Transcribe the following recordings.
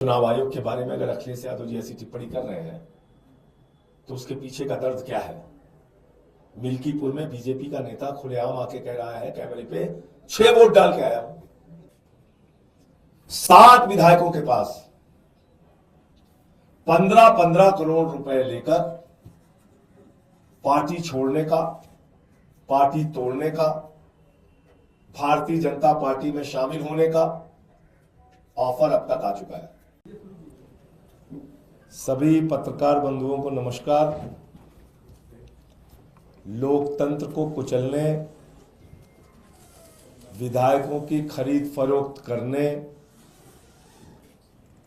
चुनाव आयोग के बारे में अगर अखिलेश यादव जी ऐसी टिप्पणी कर रहे हैं तो उसके पीछे का दर्द क्या है। मिल्कीपुर में बीजेपी का नेता खुलेआम आके कह रहा है कैमरे पे 6 वोट डाल के आया हूं। 7 विधायकों के पास 15-15 करोड़ रुपए लेकर पार्टी छोड़ने का, पार्टी तोड़ने का, भारतीय जनता पार्टी में शामिल होने का ऑफर अब तक आ चुका है। सभी पत्रकार बंधुओं को नमस्कार। लोकतंत्र को कुचलने, विधायकों की खरीद फरोख्त करने,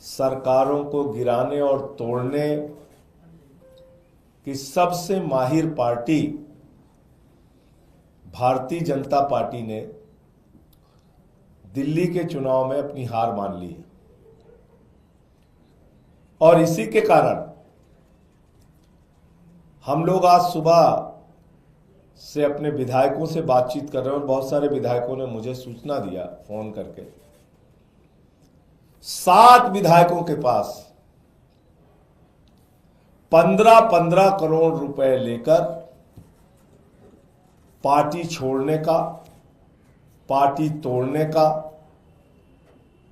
सरकारों को गिराने और तोड़ने की सबसे माहिर पार्टी भारतीय जनता पार्टी ने दिल्ली के चुनाव में अपनी हार मान ली है और इसी के कारण हम लोग आज सुबह से अपने विधायकों से बातचीत कर रहे हैं और बहुत सारे विधायकों ने मुझे सूचना दिया फोन करके। 7 विधायकों के पास 15-15 करोड़ रुपए लेकर पार्टी छोड़ने का, पार्टी तोड़ने का,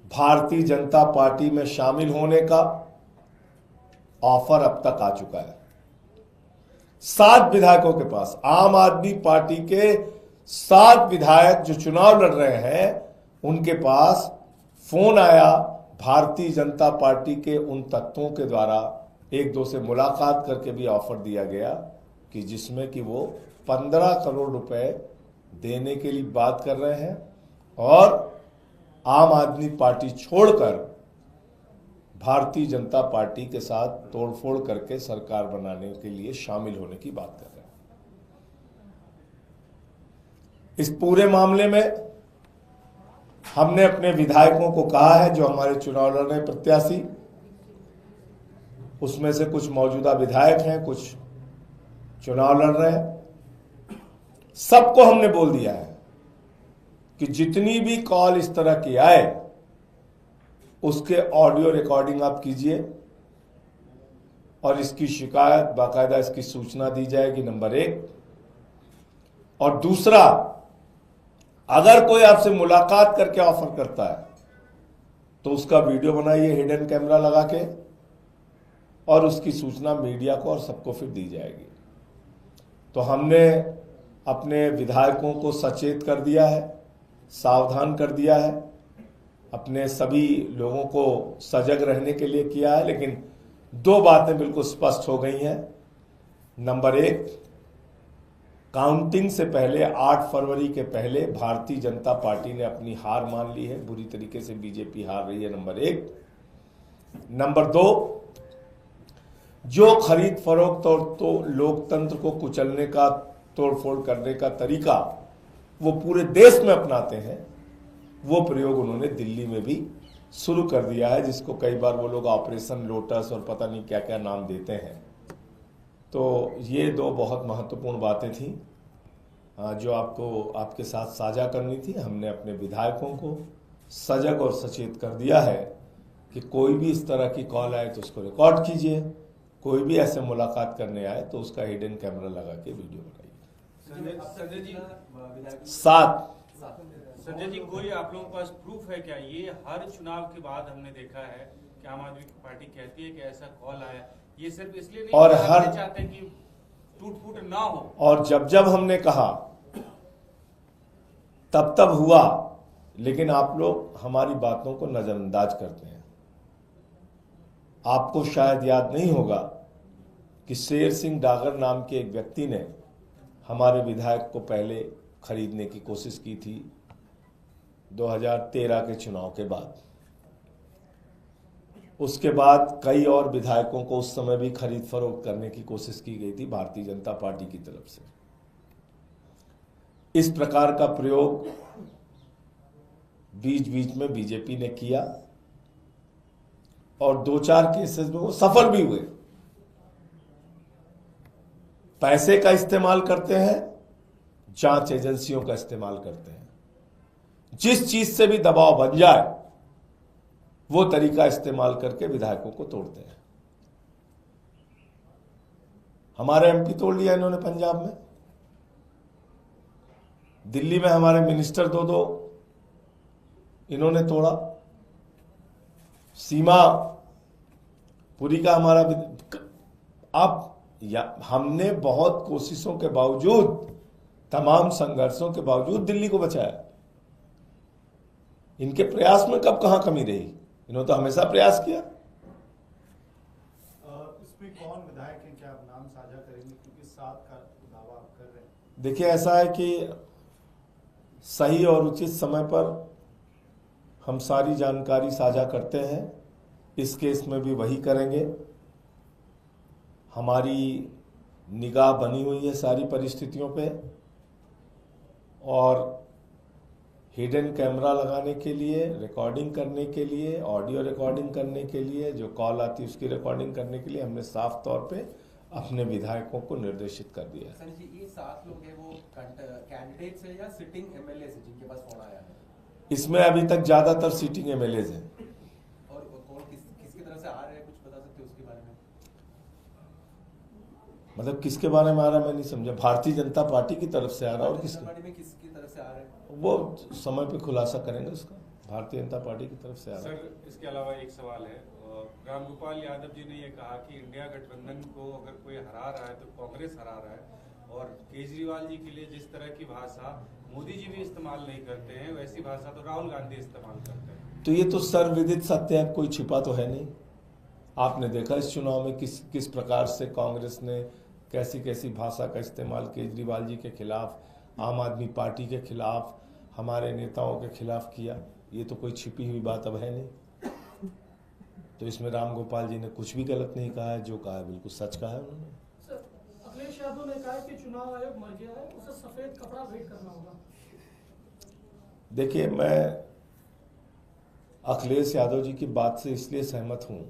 भारतीय जनता पार्टी में शामिल होने का ऑफर अब तक आ चुका है। 7 विधायकों के पास, आम आदमी पार्टी के 7 विधायक जो चुनाव लड़ रहे हैं उनके पास फोन आया भारतीय जनता पार्टी के उन तत्वों के द्वारा, एक दो से मुलाकात करके भी ऑफर दिया गया कि जिसमें कि वो 15 करोड़ रुपए देने के लिए बात कर रहे हैं और आम आदमी पार्टी छोड़कर भारतीय जनता पार्टी के साथ तोड़फोड़ करके सरकार बनाने के लिए शामिल होने की बात कर रहे हैं। इस पूरे मामले में हमने अपने विधायकों को कहा है, जो हमारे चुनाव लड़ रहे प्रत्याशी, उसमें से कुछ मौजूदा विधायक हैं, कुछ चुनाव लड़ रहे हैं, सबको हमने बोल दिया है कि जितनी भी कॉल इस तरह की आए उसके ऑडियो रिकॉर्डिंग आप कीजिए और इसकी शिकायत, बाकायदा इसकी सूचना दी जाएगी, नंबर 1। और दूसरा, अगर कोई आपसे मुलाकात करके ऑफर करता है तो उसका वीडियो बनाइए हिडन कैमरा लगा के और उसकी सूचना मीडिया को और सबको फिर दी जाएगी। तो हमने अपने विधायकों को सचेत कर दिया है, सावधान कर दिया है, अपने सभी लोगों को सजग रहने के लिए किया है। लेकिन 2 बातें बिल्कुल स्पष्ट हो गई हैं। नंबर 1, काउंटिंग से पहले 8 फरवरी के पहले भारतीय जनता पार्टी ने अपनी हार मान ली है, बुरी तरीके से बीजेपी हार रही है, नंबर 1। नंबर 2, जो खरीद फरोख्त और तो लोकतंत्र को कुचलने का, तोड़फोड़ करने का तरीका वो पूरे देश में अपनाते हैं, वो प्रयोग उन्होंने दिल्ली में भी शुरू कर दिया है, जिसको कई बार वो लोग ऑपरेशन लोटस और पता नहीं क्या क्या नाम देते हैं। तो ये 2 बहुत महत्वपूर्ण बातें थी जो आपको आपके साथ साझा करनी थी। हमने अपने विधायकों को सजग और सचेत कर दिया है कि कोई भी इस तरह की कॉल आए तो उसको रिकॉर्ड कीजिए, कोई भी ऐसे मुलाकात करने आए तो उसका हिडन कैमरा लगा के वीडियो बनाइए। संजय जी, 7 संजय जी, कोई आप लोगों के पास प्रूफ है क्या? ये हर चुनाव के बाद हमने देखा है कि आम आदमी पार्टी कहती है कि ऐसा कॉल आया, ये सिर्फ इसलिए नहीं और हर चाहते कि टूट फूट ना हो, और जब जब हमने कहा तब तब हुआ, लेकिन आप लोग हमारी बातों को नजरअंदाज करते हैं। आपको शायद याद नहीं होगा कि शेर सिंह डागर नाम के एक व्यक्ति ने हमारे विधायक को पहले खरीदने की कोशिश की थी 2013 के चुनाव के बाद। उसके बाद कई और विधायकों को उस समय भी खरीद फरोख्त करने की कोशिश की गई थी भारतीय जनता पार्टी की तरफ से। इस प्रकार का प्रयोग बीच बीच में बीजेपी ने किया और 2-4 केसेस में वो सफल भी हुए। पैसे का इस्तेमाल करते हैं, जांच एजेंसियों का इस्तेमाल करते हैं। जिस चीज से भी दबाव बन जाए वो तरीका इस्तेमाल करके विधायकों को तोड़ते हैं। हमारे एमपी तोड़ लिया इन्होंने पंजाब में, दिल्ली में हमारे मिनिस्टर दो इन्होंने तोड़ा, सीमा पुरी का हमारा। अब हमने बहुत कोशिशों के बावजूद, तमाम संघर्षों के बावजूद दिल्ली को बचाया। इनके प्रयास में कब कहां कमी रही? इन्होंने तो हमेशा प्रयास किया। इसमें कौन विधायक हैं, क्या आप नाम साझा करेंगे, क्योंकि 7 का दावा आप कर रहे हैं? देखिए, ऐसा है कि सही और उचित समय पर हम सारी जानकारी साझा करते हैं। इस केस में भी वही करेंगे। हमारी निगाह बनी हुई है सारी परिस्थितियों पे, और हिडन कैमरा लगाने के लिए, रिकॉर्डिंग करने के लिए, ऑडियो रिकॉर्डिंग करने के लिए, जो कॉल आती है उसकी रिकॉर्डिंग करने के लिए हमने साफ तौर पे अपने विधायकों को निर्देशित कर दिया है। सर जी, ये 7 लोग हैं, वो कैंडिडेट्स है या सिटिंग एमएलए से जिनके पास फोन आया है? इसमें अभी तक ज्यादातर सीटिंग एमएलएज हैं। और कौन किसकी तरफ से आ रहे हैं, कुछ बता सकते हो उसके बारे में? मतलब किसके बारे में आ रहा है, मैं नहीं समझा। भारतीय जनता पार्टी की तरफ से आ रहा है, और किसकी तरफ से आ रहे हैं वो समय पे खुलासा करेंगे उसका। भारतीय जनता पार्टी की तरफ से आ रहा है। सर, इसके अलावा एक सवाल है। रामगोपाल यादव जी ने ये कहा कि इंडिया गठबंधन को अगर कोई हरा रहा है तो कांग्रेस हरा रहा है, और केजरीवाल जी के लिए जिस तरह की भाषा मोदी जी भी इस्तेमाल नहीं करते हैं, वैसी भाषा तो राहुल गांधी इस्तेमाल करते हैं। तो ये तो सर्वविदित सत्य है, कोई छिपा तो है नहीं। आपने देखा इस चुनाव में किस प्रकार से कांग्रेस ने कैसी कैसी भाषा का इस्तेमाल केजरीवाल जी के खिलाफ, आम आदमी पार्टी के खिलाफ, हमारे नेताओं के खिलाफ किया। ये तो कोई छिपी हुई बात अब है नहीं। तो इसमें रामगोपाल जी ने कुछ भी गलत नहीं कहा है, जो कहा है बिल्कुल सच कहा है उन्होंने। सर, अखिलेश यादव ने कहा कि चुनाव आयोग मर गया है, उसे सफेद कपड़ा भेंट करना होगा। देखिए, मैं अखिलेश यादव जी की बात से इसलिए सहमत हूं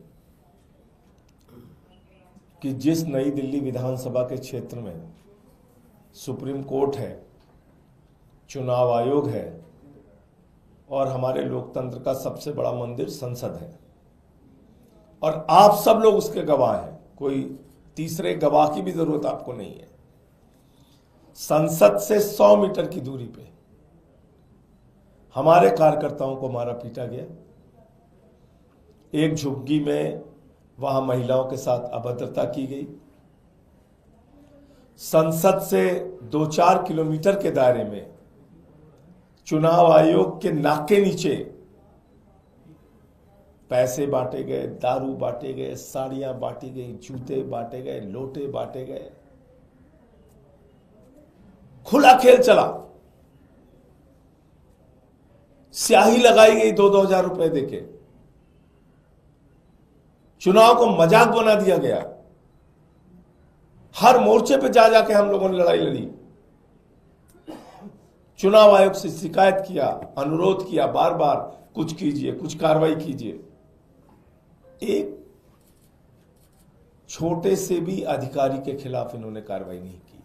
कि जिस नई दिल्ली विधानसभा के क्षेत्र में सुप्रीम कोर्ट है, चुनाव आयोग है, और हमारे लोकतंत्र का सबसे बड़ा मंदिर संसद है, और आप सब लोग उसके गवाह हैं, कोई तीसरे गवाह की भी जरूरत आपको नहीं है। संसद से 100 मीटर की दूरी पे हमारे कार्यकर्ताओं को मारा पीटा गया। एक झुग्गी में वहां महिलाओं के साथ अभद्रता की गई। संसद से 2-4 किलोमीटर के दायरे में चुनाव आयोग के नाक के नीचे पैसे बांटे गए, दारू बांटे गए, साड़ियां बांटी गई, जूते बांटे गए, लोटे बांटे गए। खुला खेल चला। स्याही लगाई गई 2-2 हजार रुपए देके। चुनाव को मजाक बना दिया गया। हर मोर्चे पे जा जाके हम लोगों ने लड़ाई लड़ी। चुनाव आयोग से शिकायत किया, अनुरोध किया बार बार, कुछ कीजिए, कुछ कार्रवाई कीजिए। एक छोटे से भी अधिकारी के खिलाफ इन्होंने कार्रवाई नहीं की।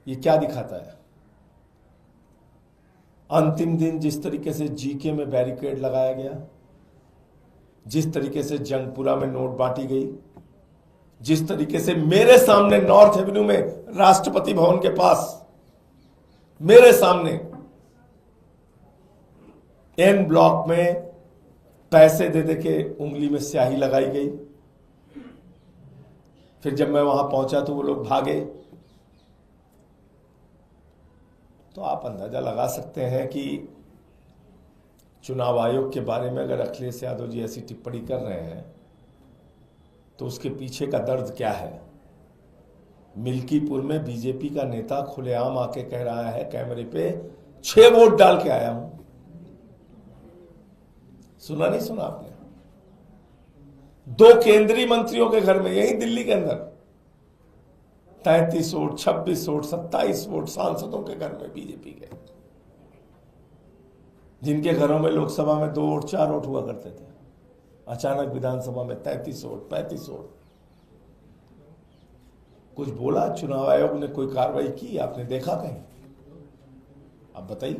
ये क्या दिखाता है? अंतिम दिन जिस तरीके से जीके में बैरिकेड लगाया गया, जिस तरीके से जंगपुरा में नोट बांटी गई, जिस तरीके से मेरे सामने नॉर्थ एवेन्यू में राष्ट्रपति भवन के पास मेरे सामने एन ब्लॉक में पैसे दे दे के उंगली में स्याही लगाई गई। फिर जब मैं वहां पहुंचा तो वो लोग भागे। तो आप अंदाजा लगा सकते हैं कि चुनाव आयोग के बारे में अगर अखिलेश यादव जी ऐसी टिप्पणी कर रहे हैं तो उसके पीछे का दर्द क्या है। मिल्कीपुर में बीजेपी का नेता खुलेआम आके कह रहा है कैमरे पे, 6 वोट डाल के आया हूं। सुना नहीं सुना आपने? 2 केंद्रीय मंत्रियों के घर में, यही दिल्ली के अंदर 33 वोट, 26 वोट, 27 वोट सांसदों के घर में बीजेपी के, जिनके घरों में लोकसभा में 2 वोट 4 वोट हुआ करते थे, अचानक विधानसभा में 33 वोट, 35 वोट। कुछ बोला चुनाव आयोग ने? कोई कार्रवाई की? आपने देखा कहीं? आप बताइए।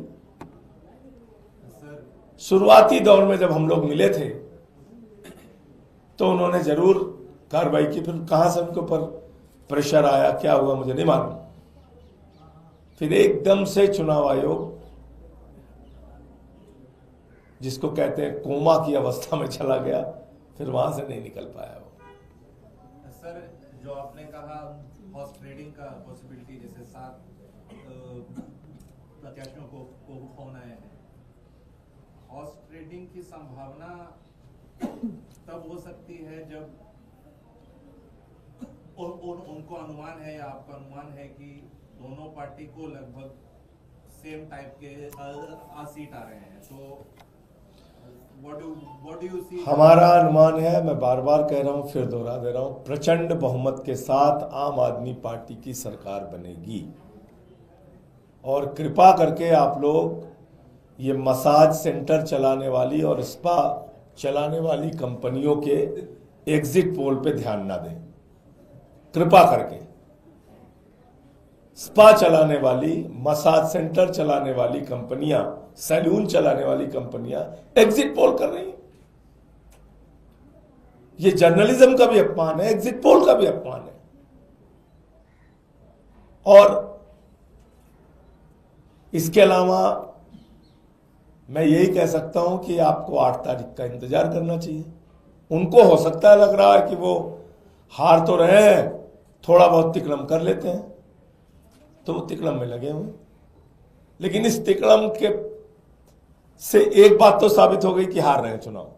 सर, शुरुआती दौर में जब हम लोग मिले थे तो उन्होंने जरूर कार्रवाई की, फिर कहां से उनके ऊपर प्रेशर आया, क्या हुआ मुझे नहीं मालूम। फिर एकदम से चुनाव आयोग, जिसको कहते हैं कोमा की अवस्था में चला गया, फिर वहां से नहीं निकल पाया वो। सर, जो आपने कहा हॉर्स ट्रेडिंग का पॉसिबिलिटी, जैसे 7 प्रत्याशियों को होना है, हॉर्स ट्रेडिंग की संभावना तब हो सकती है जब उनको अनुमान है या आपका अनुमान है कि दोनों पार्टी को लगभग सेम टाइप के सीट आ रहे हैं, तो what do you see? हमारा अनुमान है, मैं बार बार कह रहा हूं, फिर दोहरा दे रहा हूं, प्रचंड बहुमत के साथ आम आदमी पार्टी की सरकार बनेगी। और कृपा करके आप लोग ये मसाज सेंटर चलाने वाली और स्पा चलाने वाली कंपनियों के एग्जिट पोल पे ध्यान ना दें, कृपा करके। स्पा चलाने वाली, मसाज सेंटर चलाने वाली कंपनियां, सैलून चलाने वाली कंपनियां एग्जिट पोल कर रही हैं। ये जर्नलिज्म का भी अपमान है, एग्जिट पोल का भी अपमान है। और इसके अलावा मैं यही कह सकता हूं कि आपको 8 तारीख का इंतजार करना चाहिए। उनको हो सकता है, लग रहा है कि वो हार तो रहे हैं, थोड़ा बहुत तिकड़म कर लेते हैं, तो वो तिकड़म में लगे हुए। लेकिन इस तिकड़म के से एक बात तो साबित हो गई कि हार रहे हैं चुनाव।